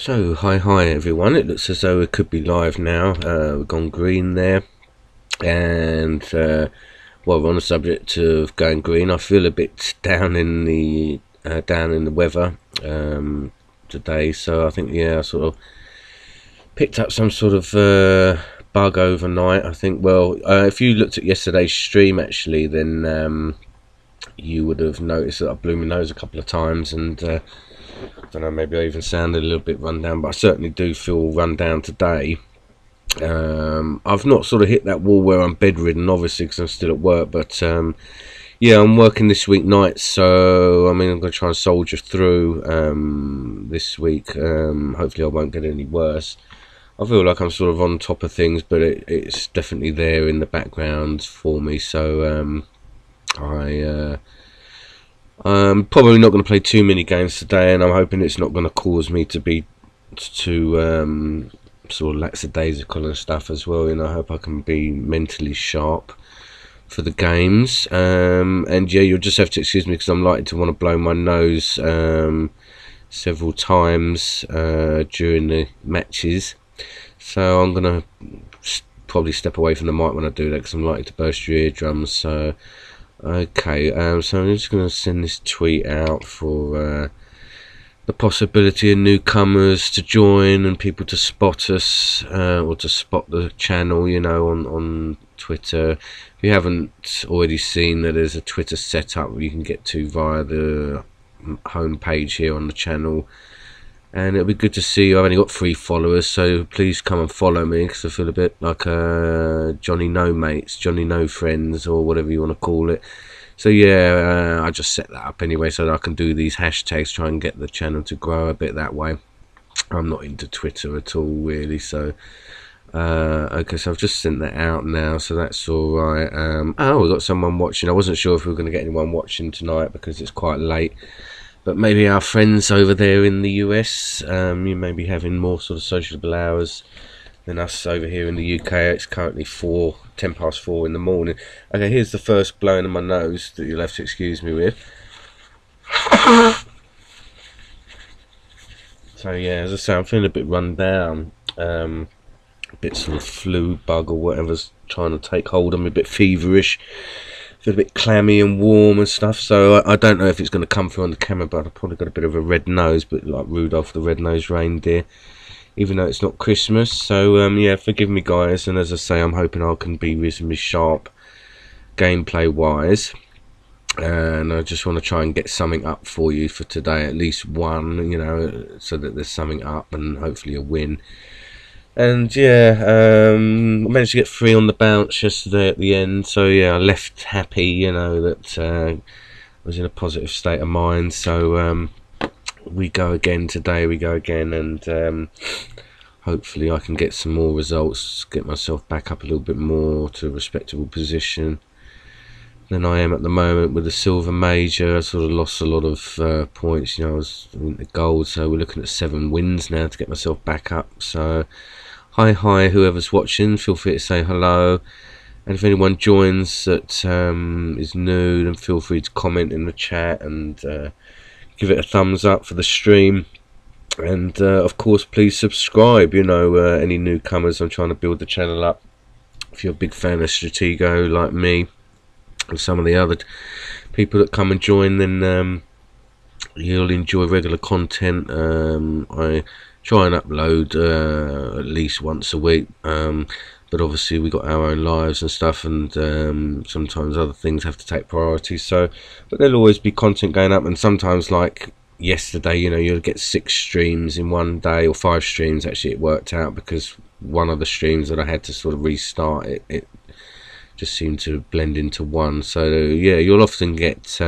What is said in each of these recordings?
So, hi everyone. It looks as though it could be live now. We've gone green there, and well, we're on the subject of going green. I feel a bit down in the weather today, so I think I sort of picked up some sort of bug overnight. I think. Well, if you looked at yesterday's stream, actually, then you would have noticed that I blew my nose a couple of times, and I don't know, maybe I even sounded a little bit run down, but I certainly do feel run down today. I've not sort of hit that wall where I'm bedridden, obviously, because I'm still at work, but yeah, I'm working this week nights, so I mean, I'm going to try and soldier through this week. Hopefully I won't get any worse. I feel like I'm sort of on top of things, but it's definitely there in the background for me, so I'm probably not going to play too many games today, and I'm hoping it's not going to cause me to be too sort of lackadaisical and stuff as well. I hope I can be mentally sharp for the games. And yeah, you'll just have to excuse me because I'm likely to want to blow my nose several times during the matches. So I'm going to probably step away from the mic when I do that because I'm likely to burst your eardrums. So okay, so I'm just going to send this tweet out for the possibility of newcomers to join and people to spot us or to spot the channel, on Twitter. If you haven't already seen that there's a Twitter setup you can get to via the home page here on the channel, and it'll be good to see you. I've only got 3 followers, so please come and follow me because I feel a bit like Johnny No Mates, Johnny No Friends, or whatever you want to call it. So yeah, I just set that up anyway so that I can do these hashtags, try and get the channel to grow a bit that way. I'm not into Twitter at all really, so okay, so I've just sent that out now, so that's alright. Oh, we've got someone watching. I wasn't sure if we were going to get anyone watching tonight because it's quite late, but maybe our friends over there in the US, you may be having more sort of sociable hours than us over here in the UK. It's currently 10 past 4 in the morning. Okay, here's the first blowing of my nose that you'll have to excuse me with. So yeah, as I say, I'm feeling a bit run down, a bit sort of flu bug or whatever's trying to take hold of me, a bit feverish, feel a bit clammy and warm and stuff. So I don't know if it's going to come through on the camera, but I've probably got a bit of a red nose, but like Rudolph the Red-Nosed Reindeer, even though it's not Christmas. So yeah, forgive me guys, and as I say, I'm hoping I can be reasonably sharp gameplay wise, and I just want to try and get something up for you for today, at least one, so that there's something up and hopefully a win. And yeah, I managed to get 3 on the bounce yesterday at the end, so yeah, I left happy, that I was in a positive state of mind. So we go again today, and hopefully I can get some more results, get myself back up a little bit more to a respectable position than I am at the moment with the silver major. I sort of lost a lot of points, I was in the gold, so we're looking at 7 wins now to get myself back up. So hi whoever's watching, feel free to say hello, and if anyone joins that is new, then feel free to comment in the chat and give it a thumbs up for the stream, and of course please subscribe. Any newcomers, I'm trying to build the channel up. If you're a big fan of Stratego like me and some of the other people that come and join, then you'll enjoy regular content. I try and upload at least once a week, but obviously we got our own lives and stuff, and sometimes other things have to take priority. So, but there'll always be content going up, and sometimes, like yesterday, you'll get 6 streams in one day, or 5 streams actually. It worked out because one of the streams that I had to sort of restart, it just seemed to blend into one. So yeah, you'll often get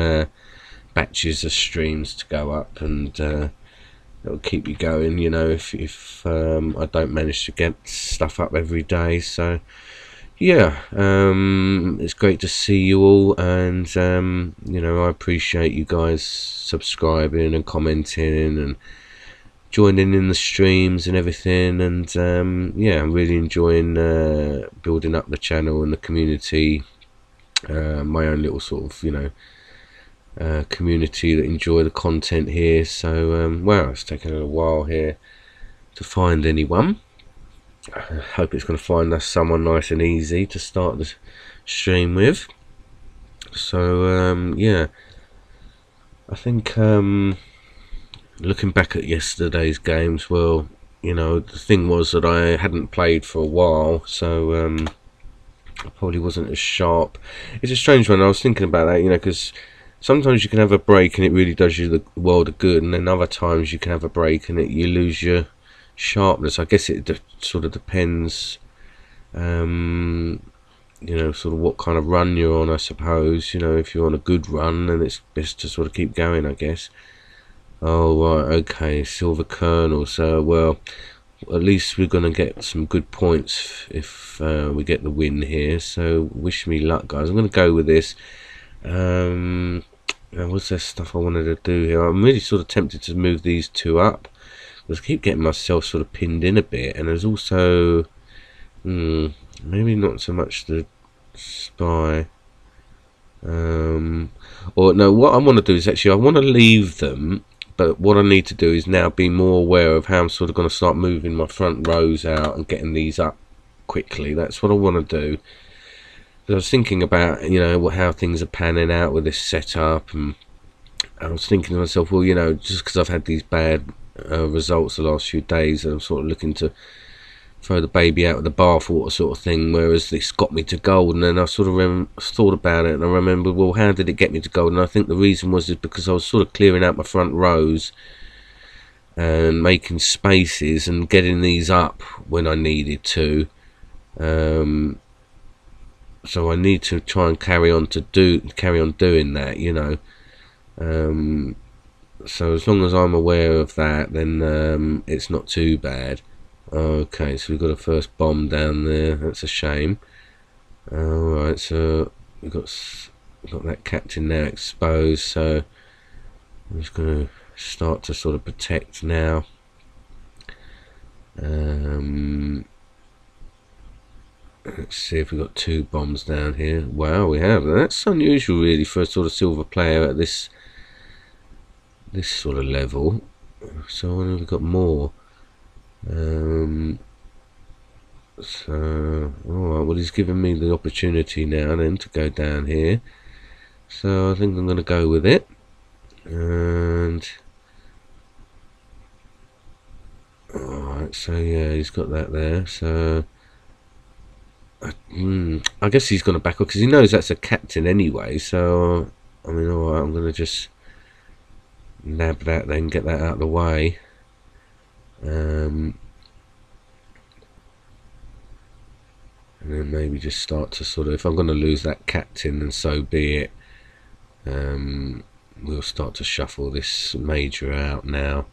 batches of streams to go up, and it'll keep you going, if I don't manage to get stuff up every day. So yeah, it's great to see you all, and I appreciate you guys subscribing and commenting and joining in the streams and everything. And yeah, I'm really enjoying building up the channel and the community, my own little sort of community that enjoy the content here. So wow, it's taken a while here to find anyone. I hope it's going to find us someone nice and easy to start the stream with. So yeah, I think looking back at yesterday's games, well, you know, the thing was that I hadn't played for a while, so I probably wasn't as sharp. It's a strange one. I was thinking about that, you know, because sometimes you can have a break and it really does you the world of good, and then other times you can have a break and you lose your sharpness. I guess it sort of depends, you know, sort of what kind of run you're on, I suppose. You know, if you're on a good run, then it's best to sort of keep going, I guess. Oh, right, okay, silver kernel. So, well, at least we're going to get some good points if we get the win here. So, wish me luck, guys. I'm going to go with this. What's there stuff I wanted to do here? I'm really sort of tempted to move these two up. I keep getting myself sort of pinned in a bit, and there's also maybe not so much the spy. Or no, what I want to do is actually I want to leave them, but what I need to do is now be more aware of how I'm sort of going to start moving my front rows out and getting these up quickly. That's what I want to do. I was thinking about, you know, how things are panning out with this setup, and I was thinking to myself, well, you know, just because I've had these bad results the last few days, I'm sort of looking to throw the baby out with the bathwater sort of thing, whereas this got me to gold. And then I sort of thought about it, and I remembered, well, how did it get me to gold? And I think the reason was because I was sort of clearing out my front rows and making spaces and getting these up when I needed to. So I need to try and carry on doing that, you know. So as long as I'm aware of that, then it's not too bad. Okay, so we've got a first bomb down there. That's a shame. Alright, so we've got that captain now exposed, so I'm just going to start to sort of protect now. Let's see if we've got two bombs down here. Wow, we have. That's unusual really for a sort of silver player at this sort of level. So I wonder if we've got more. So alright, well, he's given me the opportunity now then to go down here, so I think I'm going to go with it. And alright, so yeah, he's got that there, so I guess he's going to back up because he knows that's a captain anyway. So I mean, alright, I'm going to just nab that then, get that out of the way. And then maybe just start to sort of, if I'm going to lose that captain, then so be it. We'll start to shuffle this major out now.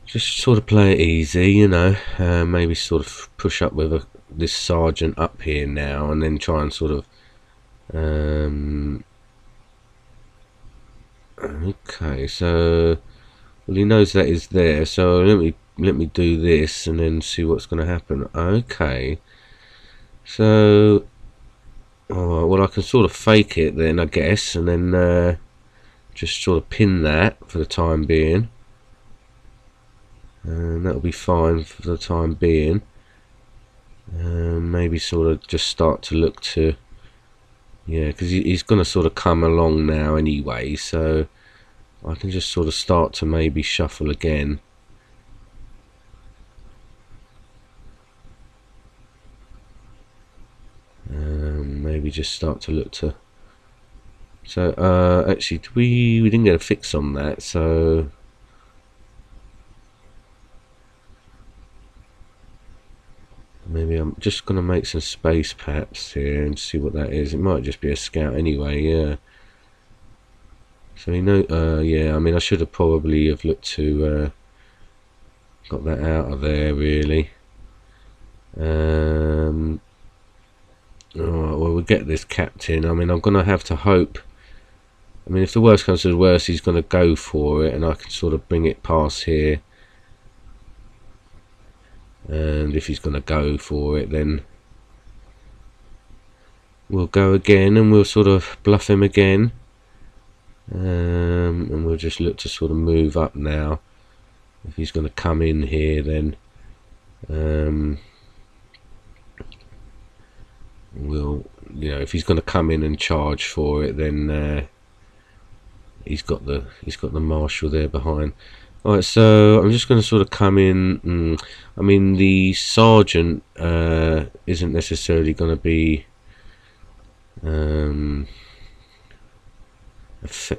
Just sort of play it easy, you know. Maybe sort of push up with this sergeant up here now, and then try and sort of okay, so well, he knows that is there, so let me do this and then see what's going to happen. Okay, so alright, well, I can sort of fake it then, I guess, and then just sort of pin that for the time being, and that'll be fine for the time being. Maybe sort of just start to look to, yeah, because he's going to sort of come along now anyway, so I can just sort of start to maybe shuffle again. Maybe just start to look to, so actually we didn't get a fix on that, so maybe I'm just going to make some space perhaps here and see what that is. It might just be a scout anyway, yeah. So you know, yeah, I mean, I should have probably have looked to got that out of there really. Alright, well, we'll get this captain. I mean, I'm going to have to hope. I mean, if the worst comes to the worst, he's going to go for it, and I can sort of bring it past here. And if he's going to go for it, then we'll go again, and we'll sort of bluff him again. And we'll just look to sort of move up now. If he's going to come in here, then we'll, if he's going to come in and charge for it, then he's got the marshal there behind. Alright, so I'm just going to sort of come in. I mean, the sergeant isn't necessarily going to be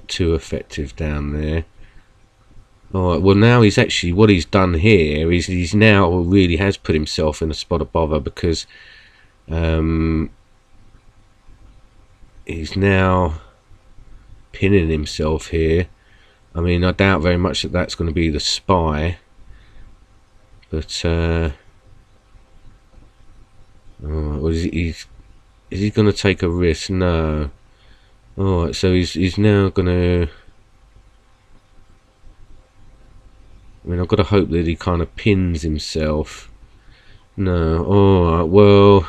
too effective down there. Alright, well now he's actually, what he's done here is he's now really has put himself in a spot of bother, because he's now pinning himself here. I mean, I doubt very much that that's going to be the spy, but is he going to take a risk? No. Alright, so he's now going to, I mean, I've got to hope that he kind of pins himself. No. Alright, well,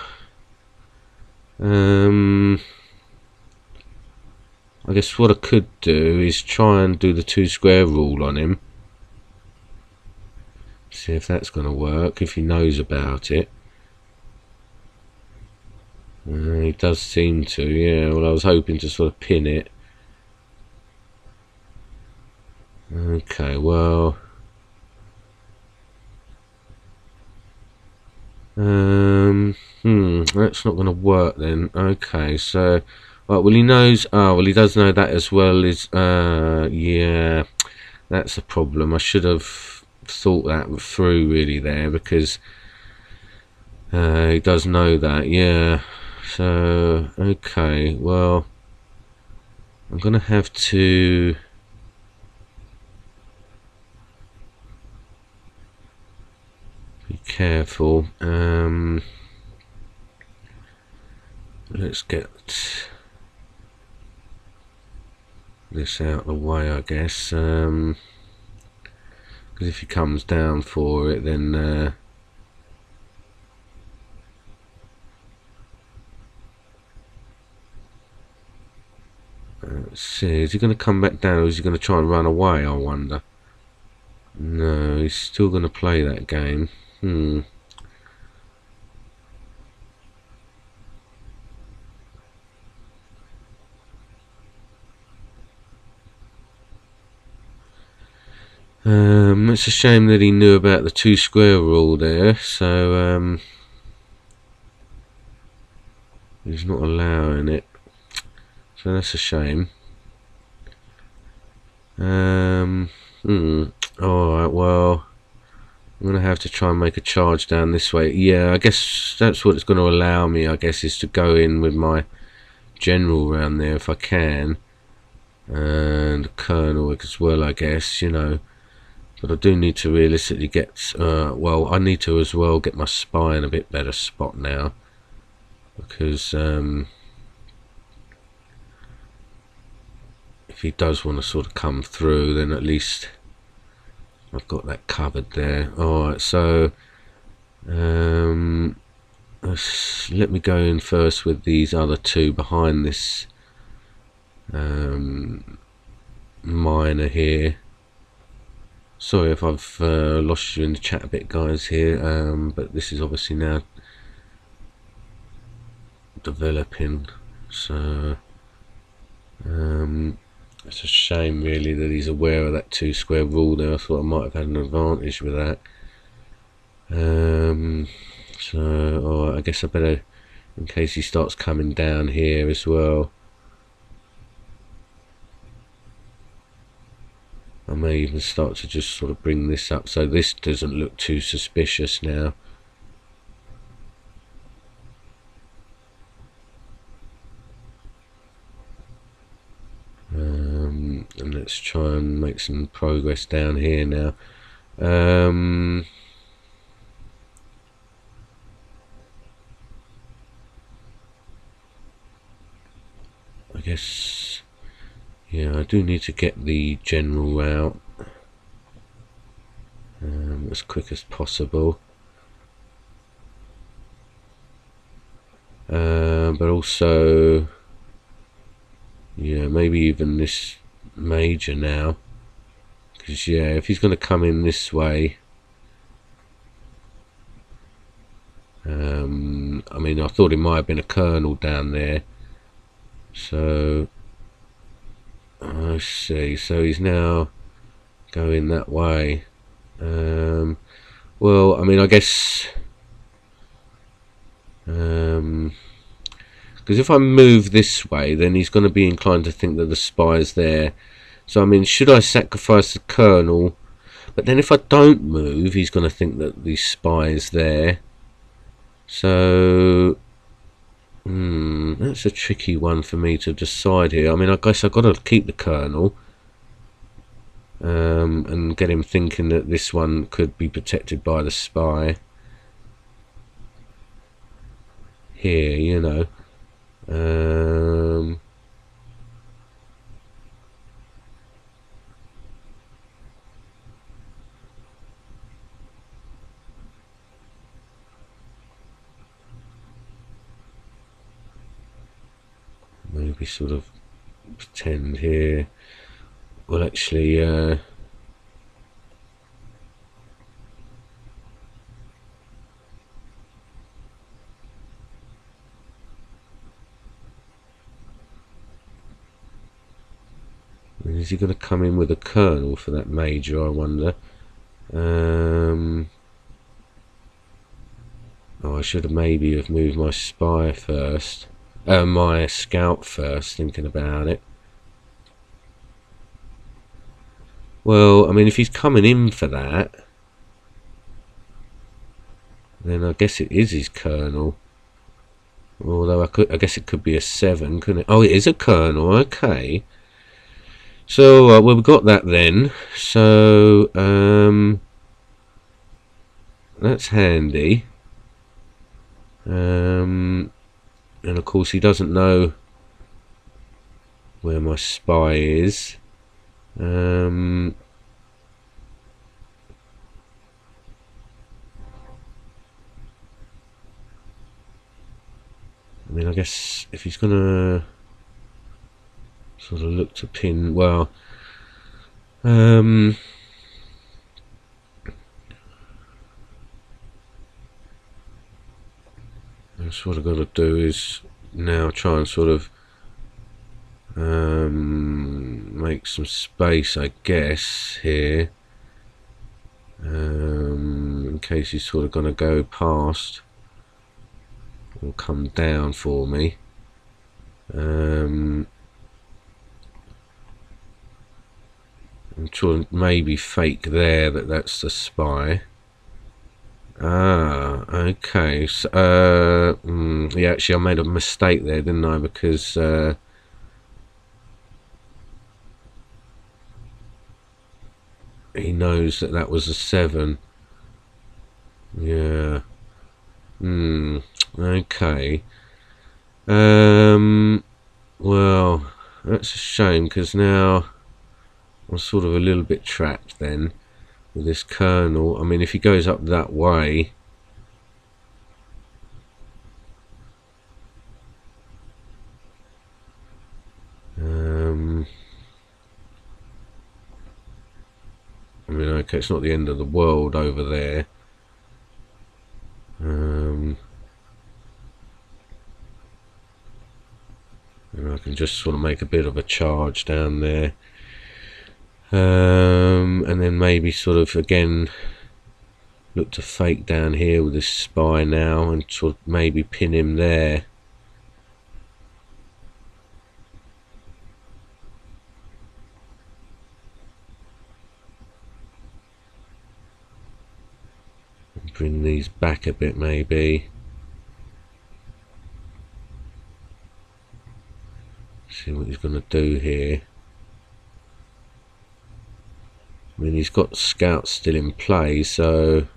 I guess what I could do is try and do the 2 square rule on him. See if that's going to work, if he knows about it. He does seem to, yeah. Well, I was hoping to sort of pin it. Okay, well, that's not going to work then. Okay, so, right, well, he knows. Oh, well, he does know that as well. Is yeah, that's a problem. I should have thought that through really there, because he does know that. Yeah. So, okay, well, I'm gonna have to be careful. Let's get this out of the way, I guess, because if he comes down for it, then let's see, is he going to come back down, or is he going to try and run away, I wonder? No, he's still going to play that game. It's a shame that he knew about the 2 square rule there, so he's not allowing it. So that's a shame. Alright, well, I'm going to have to try and make a charge down this way. Yeah, I guess that's what it's going to allow me, I guess, is to go in with my general round there if I can. And colonel as well, I guess, But I do need to realistically get, well, I need to as well get my spy in a bit better spot now. Because if he does want to sort of come through, then at least I've got that covered there. Alright, so let me go in first with these other 2 behind this miner here. Sorry if I've lost you in the chat a bit, guys, here, but this is obviously now developing, so it's a shame really that he's aware of that 2 square rule there. I thought I might have had an advantage with that. So alright, I guess I better, in case he starts coming down here as well, I may even start to just sort of bring this up so this doesn't look too suspicious now. And let's try and make some progress down here now. I guess, yeah, I do need to get the general out as quick as possible. But also, yeah, maybe even this major now, because yeah, if he's going to come in this way, I mean, I thought it might have been a colonel down there. So I see. So he's now going that way. Well, I mean, I guess because if I move this way, then he's going to be inclined to think that the spy's there. So I mean, should I sacrifice the colonel? But then if I don't move, he's going to think that the spy's there. So that's a tricky one for me to decide here. I mean, I guess I've got to keep the colonel and get him thinking that this one could be protected by the spy here, you know. Maybe sort of pretend here. Well, actually, is he going to come in with a colonel for that major, I wonder? Oh, I should have maybe have moved my spy first. My scout first, thinking about it. Well, I mean, if he's coming in for that, then I guess it is his colonel. Although I guess it could be a 7, couldn't it? Oh, it is a colonel. Okay. So well, we've got that then. So that's handy. And of course he doesn't know where my spy is. I mean, I guess if he's gonna sort of look to pin, well, that's what I've got to do is now try and sort of make some space, I guess, here, in case he's sort of going to go past or come down for me. I'm trying to maybe fake there that's the spy. Ah, okay. So, yeah, actually I made a mistake there, didn't I? Because he knows that was a 7. Yeah. Okay. Well, that's a shame, because now I'm sort of a little bit trapped then with this colonel. I mean, if he goes up that way, I mean, okay, it's not the end of the world over there. And I can just sort of make a bit of a charge down there. And then maybe sort of again look to fake down here with this spy now and sort of maybe pin him there. Bring these back a bit maybe. See what he's going to do here. I mean, he's got scouts still in play, so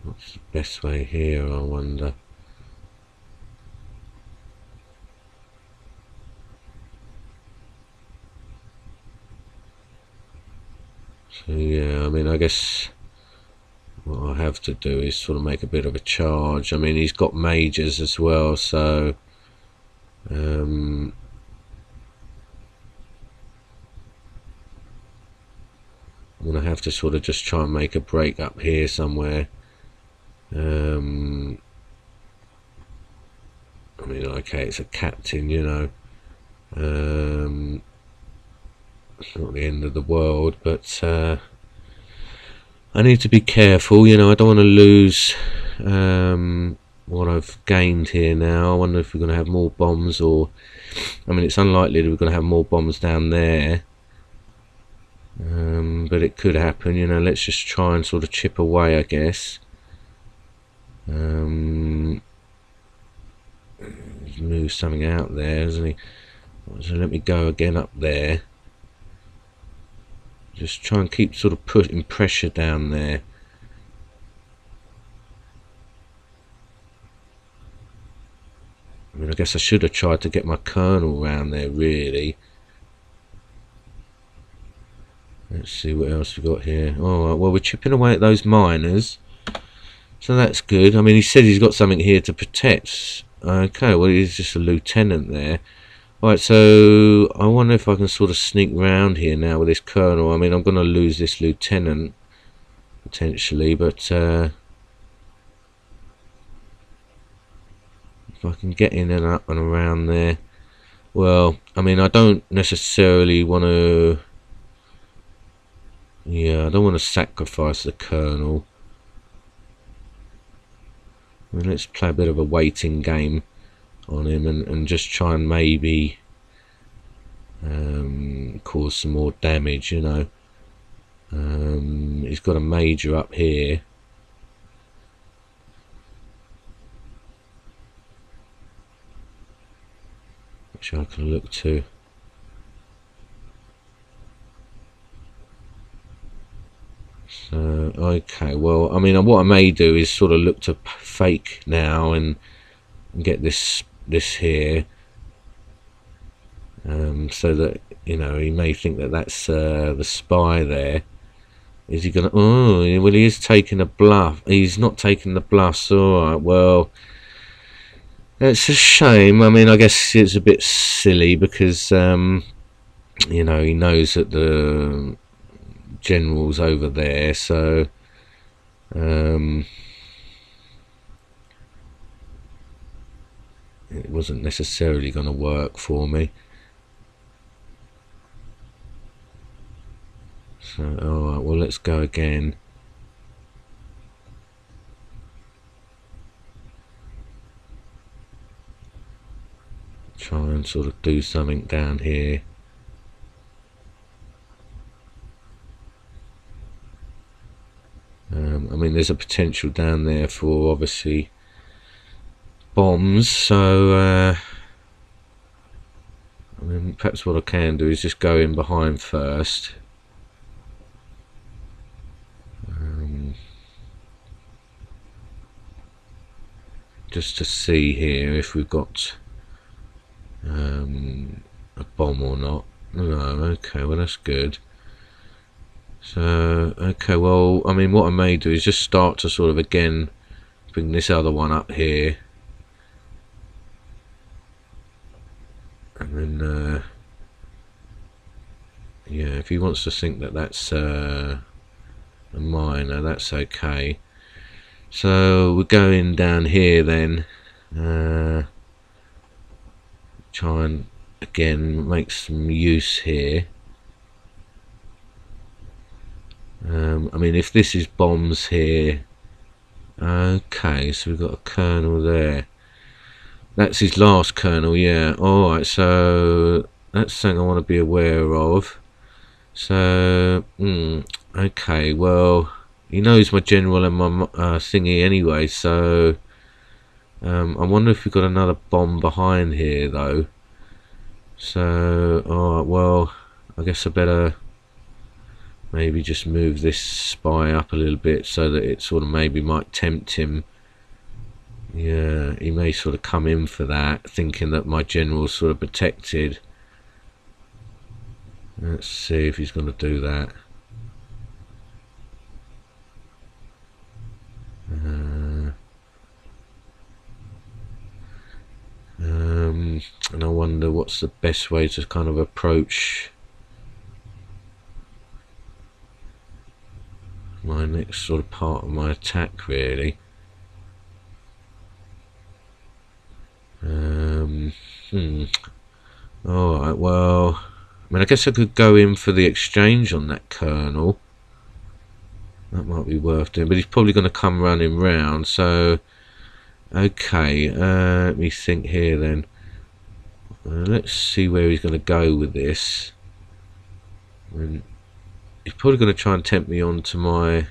what's the best way here, I wonder? So yeah, I mean, I guess what I have to do is sort of make a bit of a charge. I mean, he's got majors as well, so I'm gonna have to sort of just try and make a break up here somewhere. I mean, okay, it's a captain, you know. It's not the end of the world, but I need to be careful, you know. I don't want to lose what I've gained here now. I wonder if we're going to have more bombs, or I mean, it's unlikely that we're going to have more bombs down there, but it could happen, you know. Let's just try and sort of chip away, I guess. He's moved something out there, hasn't he? So let me go again up there. Just try and keep sort of putting pressure down there. I mean, I guess I should have tried to get my colonel around there, really. Let's see what else we got here. Alright, well, we're chipping away at those miners, so that's good. I mean, he said he's got something here to protect. Okay, well, he's just a lieutenant there. Right, so I wonder if I can sort of sneak round here now with this colonel. I mean, I'm going to lose this lieutenant, potentially, but if I can get in and up and around there. Well, I mean, I don't necessarily want to... Yeah, I don't want to sacrifice the colonel. I mean, let's play a bit of a waiting game on him and just try and maybe cause some more damage, you know. He's got a major up here. Which I can look to. So, okay, well, I mean, what I may do is sort of look to fake now and get this here, so that, you know, he may think that that's the spy there. Is he gonna... Oh, well, he is taking a bluff. He's not taking the bluffs. Alright, well, it's a shame. I mean, I guess it's a bit silly because, you know, he knows that the general's over there, so it wasn't necessarily going to work for me. So, alright, well, let's go again. Try and sort of do something down here. I mean, there's a potential down there for, obviously, bombs, so I mean, perhaps what I can do is just go in behind first. Just to see here if we've got a bomb or not. No, okay, well, that's good. So, okay, well, I mean, what I may do is just start to sort of again bring this other one up here, and then yeah, if he wants to think that that's a miner, that's okay. So we're going down here then, try and again make some use here. I mean, if this is bombs here, okay, so we've got a colonel there. That's his last colonel, yeah. Alright, so that's something I want to be aware of. So, okay, well, he knows my general and my thingy anyway, so I wonder if we've got another bomb behind here, though. So, alright, well, I guess I better maybe just move this spy up a little bit so that it sort of maybe might tempt him. Yeah, he may sort of come in for that, thinking that my general's sort of protected. Let's see if he's going to do that. And I wonder what's the best way to kind of approach my next sort of part of my attack, really. Alright, well, I mean, I guess I could go in for the exchange on that colonel. That might be worth doing, but he's probably going to come running round, so okay, let me think here then. Let's see where he's going to go with this. I mean, he's probably going to try and tempt me on to my...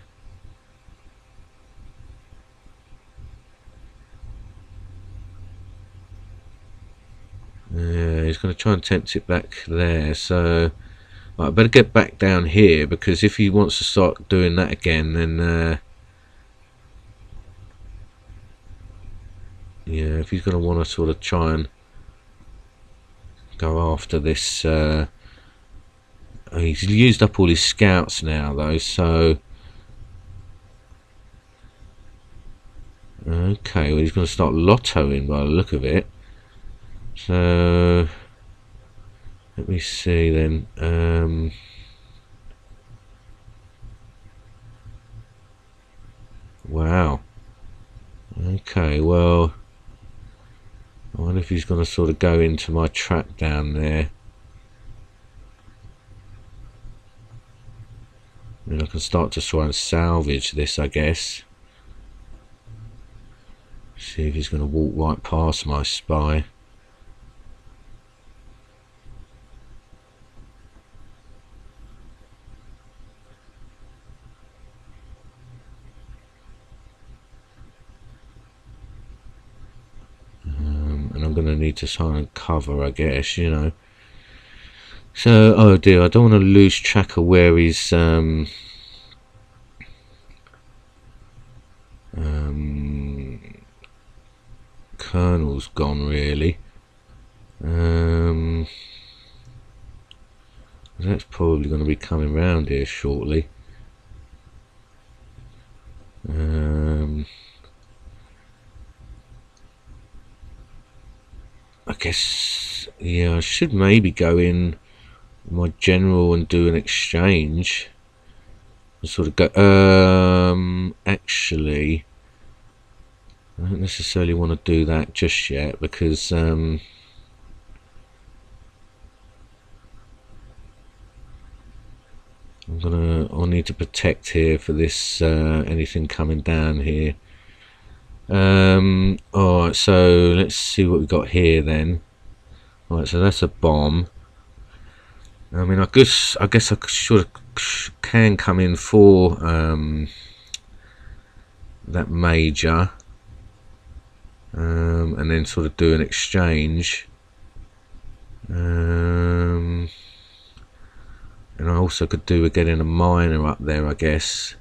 Yeah, he's going to try and tempt it back there, so I better get back down here, because if he wants to start doing that again, then yeah, if he's going to want to sort of try and go after this, he's used up all his scouts now though, so okay, well, he's going to start lottoing by the look of it. So let me see then. Wow. Okay, well, I wonder if he's going to sort of go into my trap down there. And I can start to try and salvage this, I guess. See if he's going to walk right past my spy. And I'm going to need to try and cover, I guess, you know. So, oh dear, I don't want to lose track of where his colonel's gone, really. That's probably going to be coming round here shortly. I guess, yeah, I should maybe go in my general and do an exchange. And sort of go, actually, I don't necessarily want to do that just yet, because I'll need to protect here for this anything coming down here. Alright, so let's see what we got here then. Alright, so that's a bomb. I mean, I guess I sort of can come in for that major, and then sort of do an exchange. And I also could do with getting a miner up there, I guess.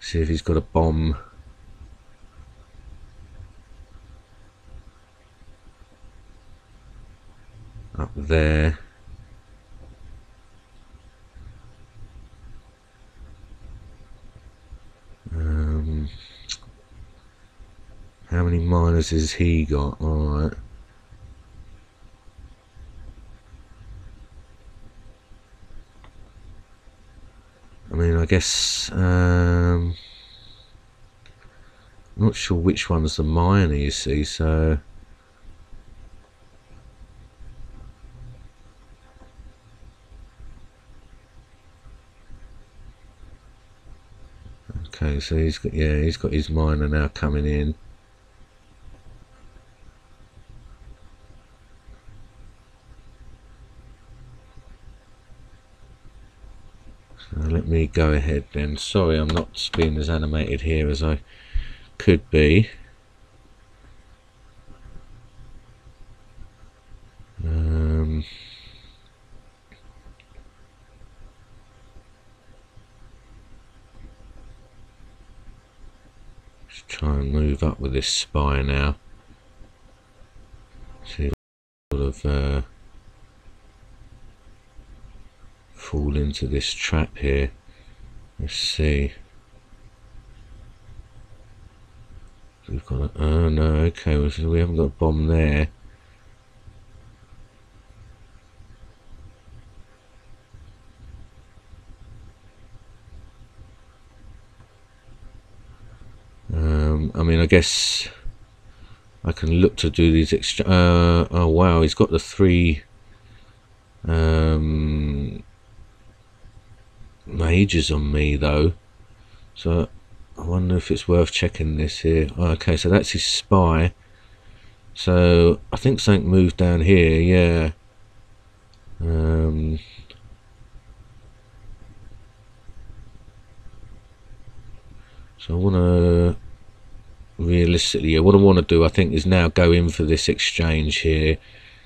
See if he's got a bomb. Up there. How many miners has he got? Alright. I mean, I guess I'm not sure which one's the miner, you see, so okay, so he's got, yeah, he's got his miner now coming in. So let me go ahead then. Sorry, I'm not being as animated here as I could be. Let's try and move up with this spy now. See if I sort of fall into this trap here. Let's see. We've got a, oh no, okay, so we haven't got a bomb there. I guess I can look to do these oh wow, he's got the 3 majors on me though, so I wonder if it's worth checking this here. Okay, so that's his spy, so I think something moved down here, yeah. So I want to realistically, what I want to do, I think, is now go in for this exchange here,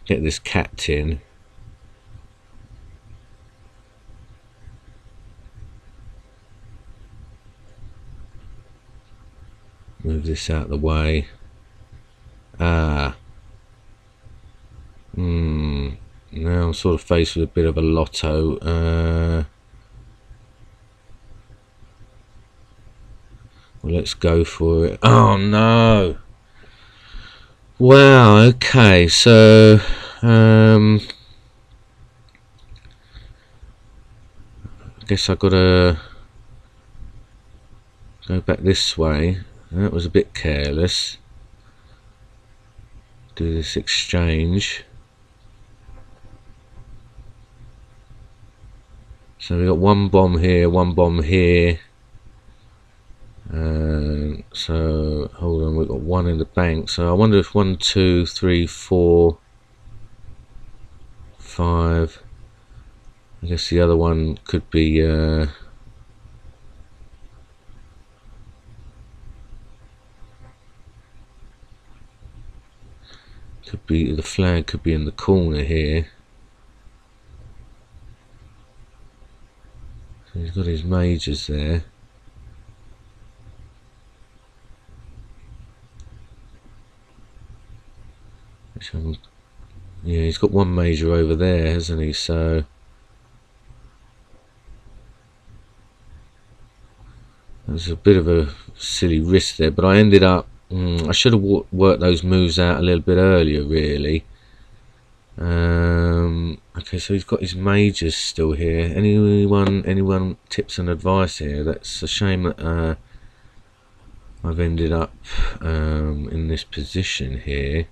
get this captain. Move this out of the way. Now I'm sort of faced with a bit of a lotto. Well, let's go for it. Oh no! Wow, okay, so I guess I gotta go back this way. That was a bit careless. Do this exchange. So we got 1 bomb here, 1 bomb here. So hold on, we've got 1 in the bank. So I wonder if 1, 2, 3, 4, 5. I guess the other one could be the flag could be in the corner here. So he's got his majors there. Yeah, he's got 1 major over there, hasn't he? So there's a bit of a silly risk there, but I ended up I should have worked those moves out a little bit earlier, really. Okay, so he's got his majors still here. Anyone tips and advice here? That's a shame that I've ended up in this position here.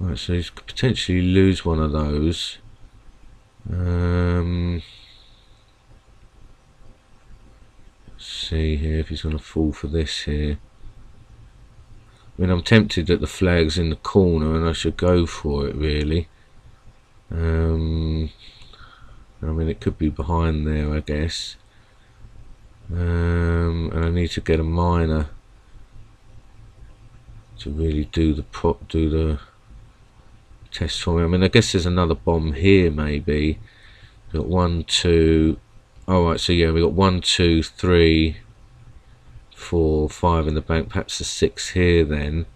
Right, so he could potentially lose one of those. Let's see here if he's going to fall for this here. I mean, I'm tempted that the flag's in the corner and I should go for it, really. I mean, it could be behind there, I guess. And I need to get a miner to really do the test for me. I mean, I guess there's another bomb here, maybe. We've got 1, 2. All right, so yeah, we got 1, 2, 3, 4, 5 in the bank. Perhaps a 6 here then.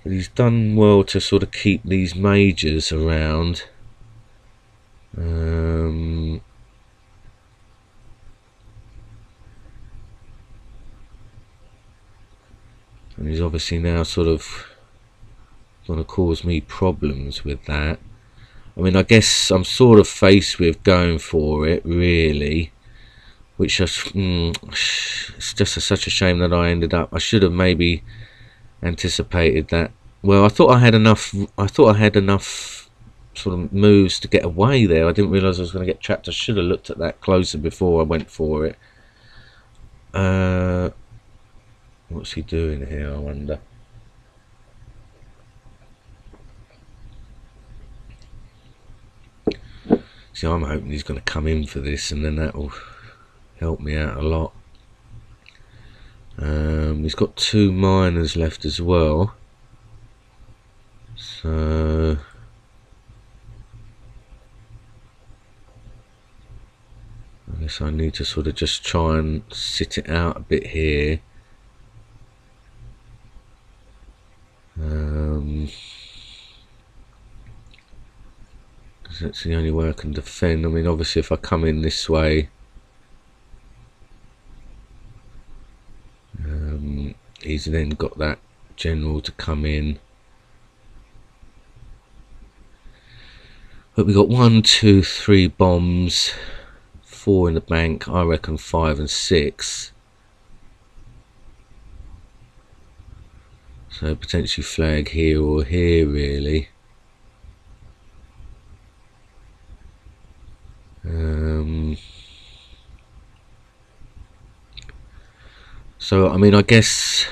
But he's done well to sort of keep these majors around. And he's obviously now sort of going to cause me problems with that. I mean, I guess I'm sort of faced with going for it, really. Which it's just such a shame that I ended up. I should have maybe anticipated that. Well, I thought I had enough. I thought I had enough sort of moves to get away there. I didn't realise I was going to get trapped. I should have looked at that closer before I went for it. What's he doing here, I wonder? See, I'm hoping he's going to come in for this, and then that will help me out a lot. He's got 2 miners left as well. So I guess I need to sort of just try and sit it out a bit here. Because that's the only way I can defend. I mean, obviously if I come in this way, he's then got that general to come in. But we got 1, 2, 3 bombs, 4 in the bank. I reckon 5 and 6. So potentially flag here or here, really. So I mean, I guess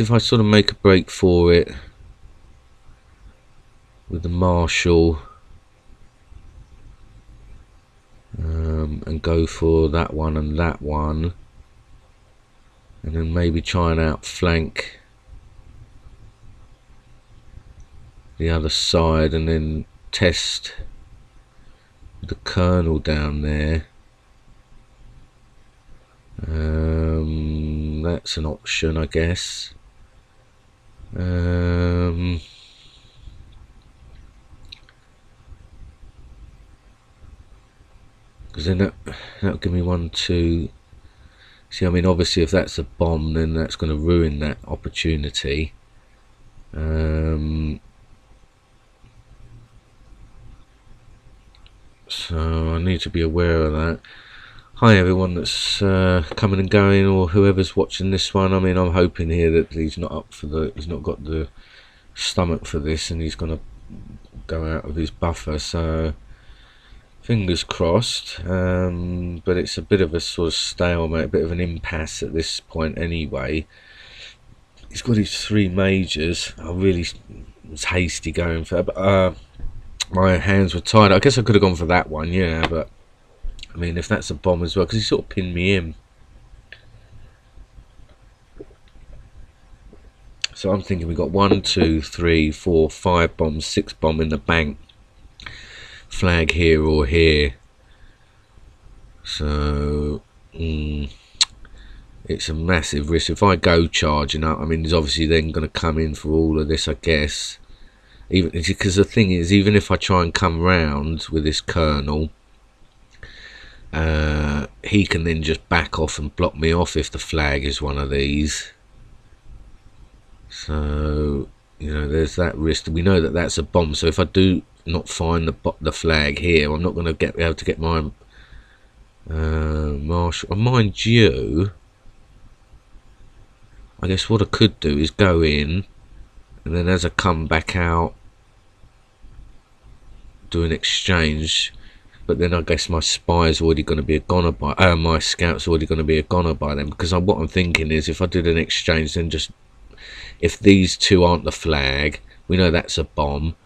if I sort of make a break for it with the Marshall, and go for that one and that one, and then maybe try and outflank the other side, and then test the Colonel down there. That's an option, I guess. Because then that'll give me 1, 2. See, I mean, obviously, if that's a bomb, then that's going to ruin that opportunity. So I need to be aware of that. Hi everyone that's coming and going, or whoever's watching this one. I mean, I'm hoping here that he's not up for he's not got the stomach for this, and he's gonna go out of his buffer. So fingers crossed. But it's a bit of a sort of stalemate, a bit of an impasse at this point anyway. He's got his 3 majors. I really was hasty going for that, but my hands were tied. I guess I could have gone for that one, yeah, but I mean, if that's a bomb as well, because he sort of pinned me in. So I'm thinking we've got 1, 2, 3, 4, 5 bombs, 6 bomb in the bank. Flag here or here. So it's a massive risk. If I go charging up, I mean, he's obviously then going to come in for all of this, I guess. Even because the thing is, even if I try and come round with this Colonel, he can then just back off and block me off if the flag is one of these. So, you know, there's that risk. We know that that's a bomb, so if I do not find the flag here, I'm not going to be able to get my Marshall. And mind you, I guess what I could do is go in, and then as I come back out, do an exchange. But then I guess my spy's already going to be a goner by my scout's already going to be a goner by them, because what I'm thinking is, if I did an exchange, then just if these 2 aren't the flag, we know that's a bomb,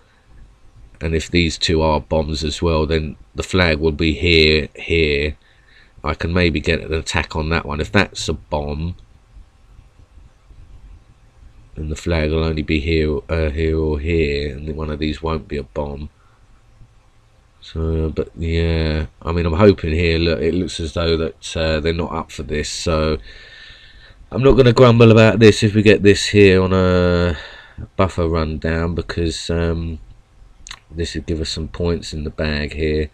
and if these 2 are bombs as well, then the flag will be here. I can maybe get an attack on that one. If that's a bomb, then the flag will only be here or here, and one of these won't be a bomb. So, but yeah, I mean, I'm hoping here, look, it looks as though that they're not up for this, so I'm not going to grumble about this if we get this here on a buffer rundown, because this would give us some points in the bag here.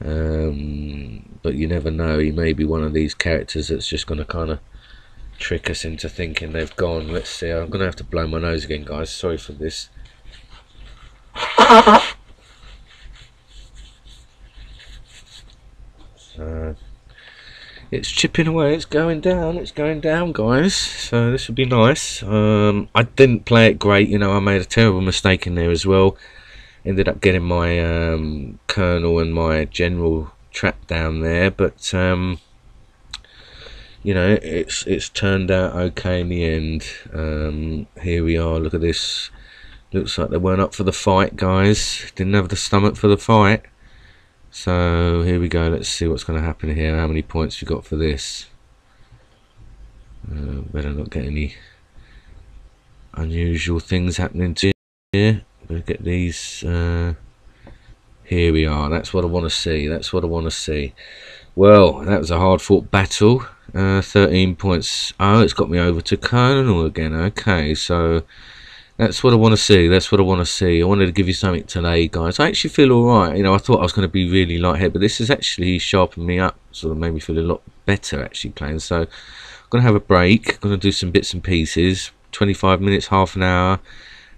But you never know, he may be one of these characters that's just going to kind of trick us into thinking they've gone. Let's see, I'm going to have to blow my nose again, guys, sorry for this. It's chipping away, it's going down, guys, so this would be nice. I didn't play it great, you know, I made a terrible mistake in there as well. Ended up getting my Colonel and my General trapped down there, but you know, it's turned out okay in the end. Here we are, look at this. Looks like they weren't up for the fight, guys. Didn't have the stomach for the fight. So here we go, let's see what's going to happen here. How many points you got for this? Better not get any unusual things happening to here. Better get these. Here we are, that's what I want to see. That's what I want to see. Well, that was a hard fought battle. 13 points. Oh, it's got me over to Colonel again. Okay, so That's what I want to see. That's what I want to see. I wanted to give you something today, guys. I actually feel alright. You know, I thought I was going to be really lightheaded, but this has actually sharpened me up. Sort of made me feel a lot better actually playing. So I'm going to have a break. I'm going to do some bits and pieces. 25 minutes, half an hour.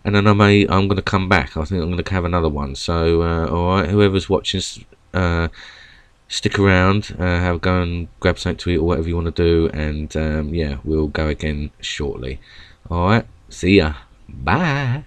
And then I'm going to come back. I think I'm going to have another one. So, alright, whoever's watching, stick around. Go and grab something to eat or whatever you want to do. And, yeah, we'll go again shortly. Alright, see ya. Bye.